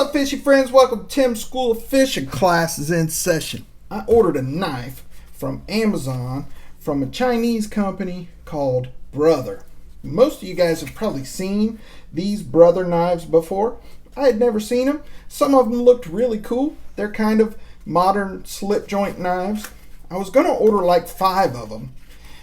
up, fishy friends? Welcome to Tim's School of Fishing. Class is in session. I ordered a knife from Amazon from a Chinese company called Brother. Most of you guys have probably seen these Brother knives before. I had never seen them. Some of them looked really cool. They're kind of modern slip joint knives. I was going to order like 5 of them.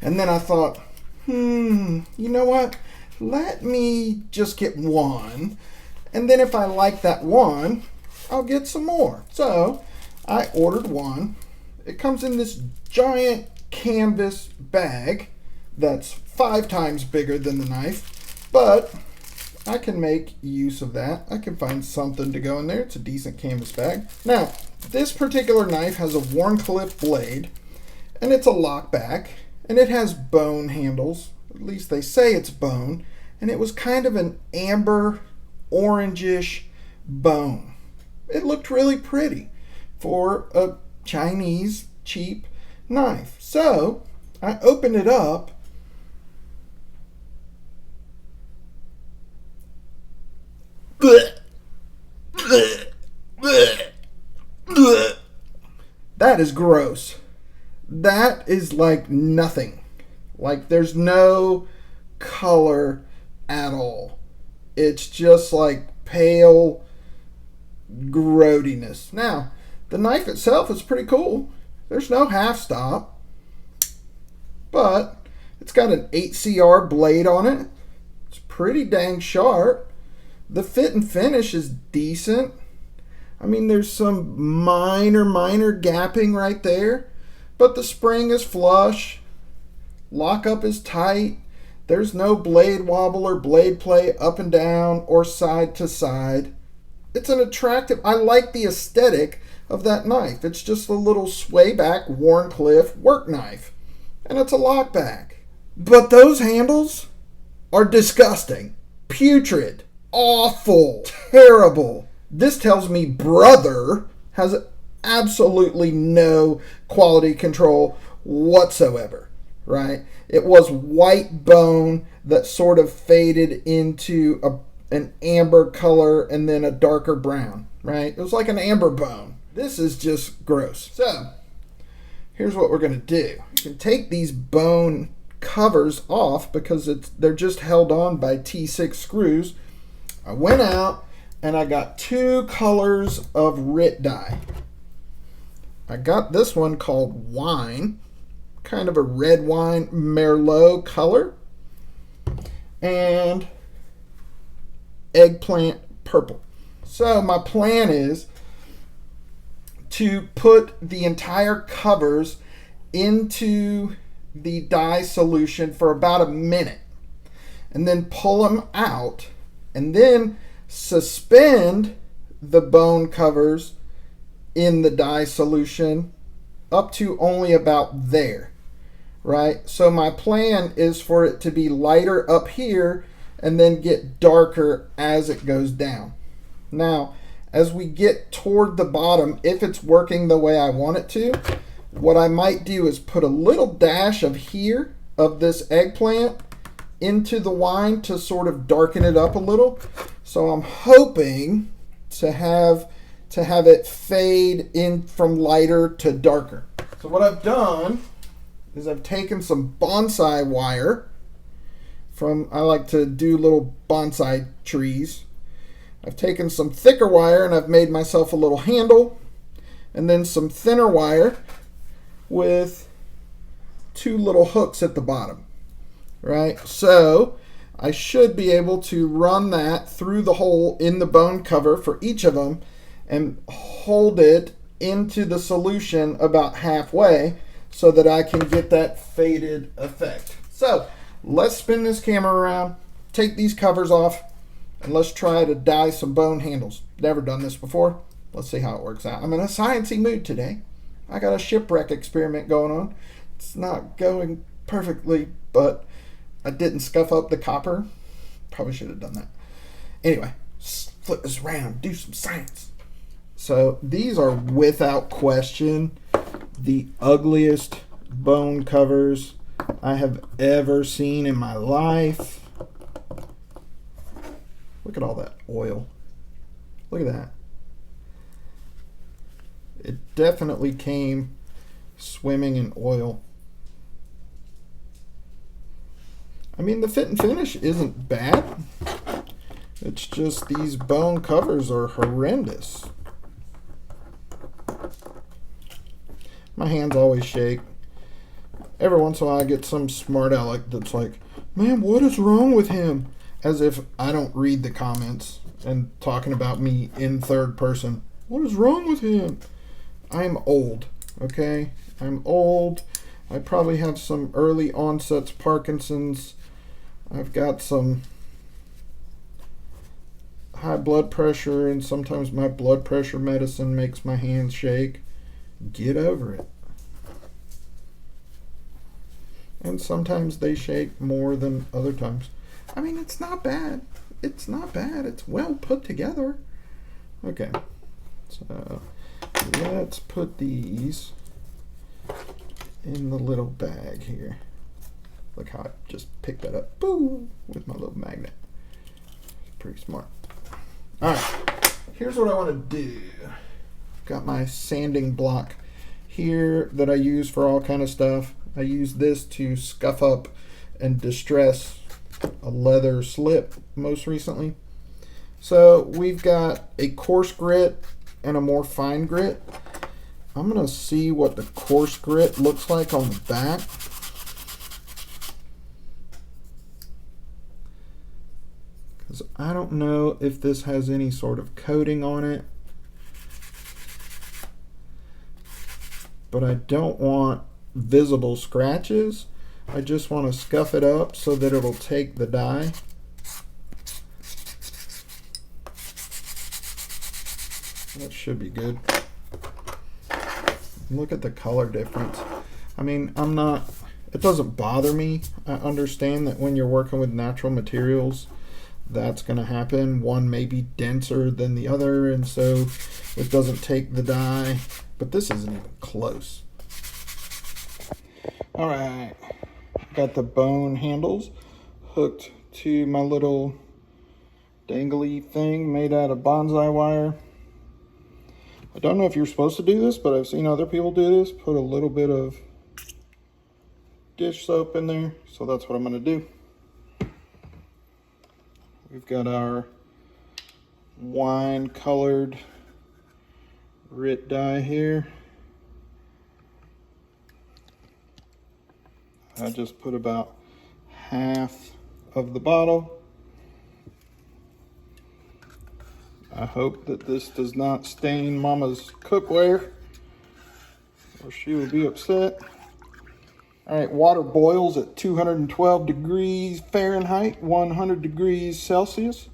And then I thought, you know what? Let me just get one. And then if I like that one, I'll get some more. So I ordered one. It comes in this giant canvas bag that's 5 times bigger than the knife, but I can make use of that. I can find something to go in there. It's a decent canvas bag. Now, this particular knife has a Wharncliffe blade, and it's a lockback, and it has bone handles. At least they say it's bone, and it was kind of an amber orangish bone. It looked really pretty for a Chinese cheap knife. So I opened it up. That is gross. That is like nothing. Like there's no color at all. It's just like pale grody-ness. Now, the knife itself is pretty cool. There's no half stop, but it's got an 8CR blade on it. It's pretty dang sharp. The fit and finish is decent. I mean, there's some minor gapping right there, but the spring is flush. Lockup is tight. There's no blade wobble or blade play up and down or side to side. It's an attractive, I like the aesthetic of that knife. It's just a little sway back Wharncliffe work knife. And it's a lockback. But those handles are disgusting, putrid, awful, terrible. This tells me Brother has absolutely no quality control whatsoever. Right? It was white bone that sort of faded into an amber color and then a darker brown, right? It was like an amber bone. This is just gross. So, here's what we're going to do. You can take these bone covers off because they're just held on by T6 screws. I went out and I got 2 colors of RIT dye. I got this one called Wine, kind of a red wine Merlot color, and eggplant purple. So my plan is to put the entire covers into the dye solution for about a minute and then pull them out and then suspend the bone covers in the dye solution up to only about there. Right? So my plan is for it to be lighter up here and then get darker as it goes down. Now, as we get toward the bottom, if it's working the way I want it to, what I might do is put a little dash of here of this eggplant into the wine to sort of darken it up a little. So I'm hoping to have it fade in from lighter to darker. So what I've done is I've taken some bonsai wire from, I like to do little bonsai trees. I've taken some thicker wire and I've made myself a little handle, and then some thinner wire with 2 little hooks at the bottom, right? So I should be able to run that through the hole in the bone cover for each of them and hold it into the solution about halfway, so that I can get that faded effect. So let's spin this camera around, take these covers off, and let's try to dye some bone handles. Never done this before. Let's see how it works out. I'm in a sciencey mood today. I got a shipwreck experiment going on. It's not going perfectly, but I didn't scuff up the copper. Probably should have done that. Anyway, flip this around, do some science. So these are without question the ugliest bone covers I have ever seen in my life. Look at all that oil. Look at that. definitely came swimming in oil. I mean, the fit and finish isn't bad. It's just these bone covers are horrendous. My hands always shake. Every once in a while I get some smart aleck that's like, man, what is wrong with him? As if I don't read the comments and talking about me in third person. What is wrong with him? I'm old, okay? I'm old. I probably have some early onsets Parkinson's. I've got some high blood pressure, and sometimes my blood pressure medicine makes my hands shake. Get over it. And sometimes they shake more than other times. I mean, it's not bad. It's not bad. It's well put together. Okay. So let's put these in the little bag here. Look how I just picked that up. Boom! With my little magnet. It's pretty smart. Alright. Here's what I want to do. Got my sanding block here that I use for all kind of stuff. I use this to scuff up and distress a leather slip most recently. So we've got a coarse grit and a more fine grit. I'm going to see what the coarse grit looks like on the back. Because I don't know if this has any sort of coating on it. But I don't want visible scratches. I just want to scuff it up so that it'll take the dye. That should be good. Look at the color difference. I mean, it doesn't bother me. I understand that when you're working with natural materials, that's going to happen. One may be denser than the other, and so it doesn't take the dye. But this isn't even close. All right. Got the bone handles hooked to my little dangly thing made out of bonsai wire. I don't know if you're supposed to do this, but I've seen other people do this. Put a little bit of dish soap in there, so that's what I'm going to do. We've got our wine colored RIT dye here. I just put about half of the bottle. I hope that this does not stain Mama's cookware, or she will be upset. All right, water boils at 212 degrees Fahrenheit, 100 degrees Celsius.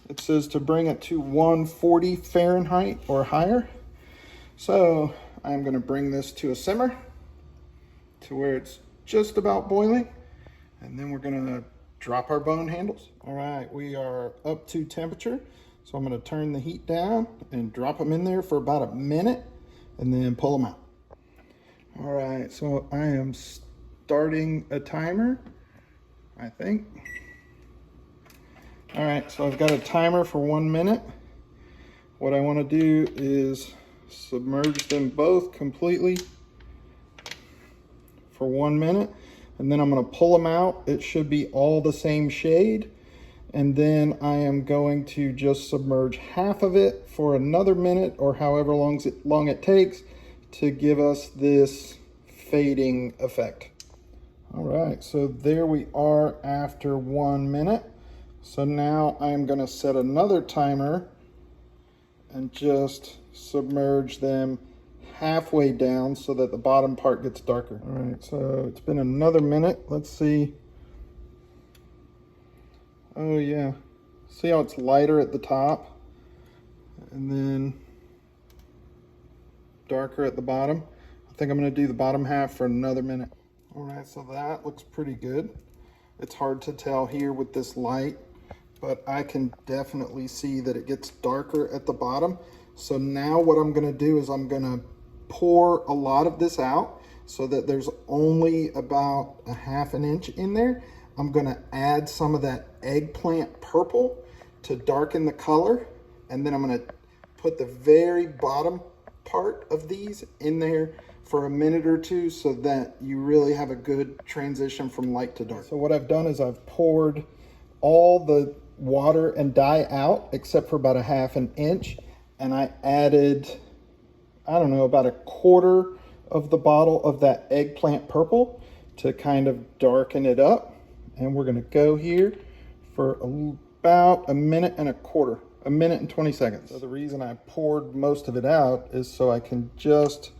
It says to bring it to 140 Fahrenheit or higher. So I'm going to bring this to a simmer to where it's just about boiling, and then we're going to drop our bone handles. All right, we are up to temperature, so I'm going to turn the heat down and drop them in there for about a minute and then pull them out. All right, so I am starting a timer, I think. All right, so I've got a timer for 1 minute. What I want to do is submerge them both completely for 1 minute, and then I'm going to pull them out. It should be all the same shade, and then I am going to just submerge half of it for another minute, or however long it takes to give us this fading effect. All right, so there we are after 1 minute. So now I'm going to set another timer and just submerge them halfway down so that the bottom part gets darker. All right, so it's been another minute. Let's see. Oh yeah, see how it's lighter at the top and then darker at the bottom? I think I'm going to do the bottom half for another minute. All right, so that looks pretty good. It's hard to tell here with this light, but I can definitely see that it gets darker at the bottom. So now what I'm going to do is I'm going to pour a lot of this out so that there's only about a ½ inch in there. I'm going to add some of that eggplant purple to darken the color, and then I'm going to put the very bottom part of these in there for a minute or two so that you really have a good transition from light to dark. So what I've done is I've poured all the water and dye out except for about a ½ inch, and I added, I don't know, about a quarter of the bottle of that eggplant purple to kind of darken it up. And we're going to go here for about a minute and a quarter, a minute and 20 seconds. So the reason I poured most of it out is so I can just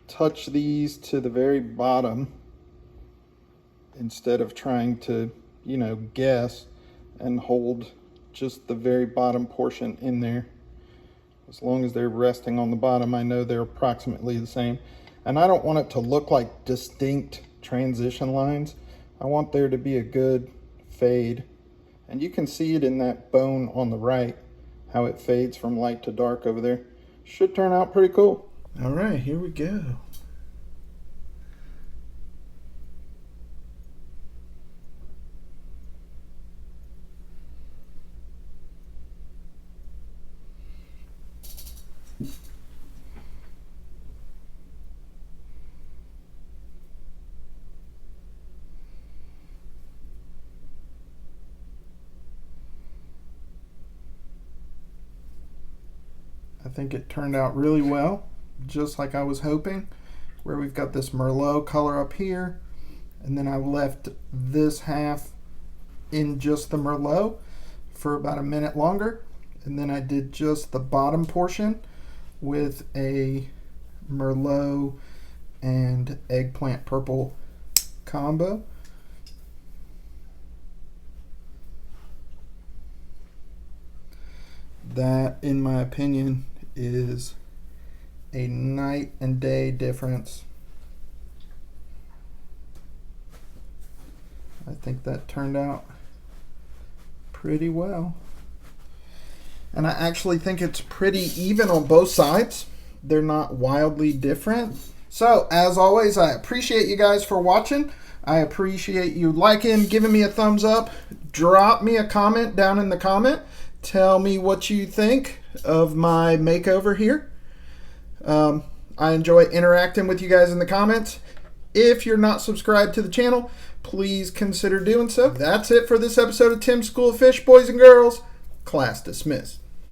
touch these to the very bottom instead of trying to, you know, guess and hold just the very bottom portion in there. As long as they're resting on the bottom, I know they're approximately the same. And I don't want it to look like distinct transition lines. I want there to be a good fade. And you can see it in that bone on the right, how it fades from light to dark over there. Should turn out pretty cool. All right, here we go. I think it turned out really well, just like I was hoping, where we've got this Merlot color up here, and then I left this half in just the Merlot for about a minute longer, and then I did just the bottom portion with a Merlot and eggplant purple combo. That, in my opinion, is a night and day difference. I think that turned out pretty well. And I actually think it's pretty even on both sides. They're not wildly different. So, as always, I appreciate you guys for watching. I appreciate you liking, giving me a thumbs up. Drop me a comment down in the comment. Tell me what you think of my makeover here. I enjoy interacting with you guys in the comments. If you're not subscribed to the channel, please consider doing so. That's it for this episode of Tim's School of Fish, boys and girls. Class dismissed.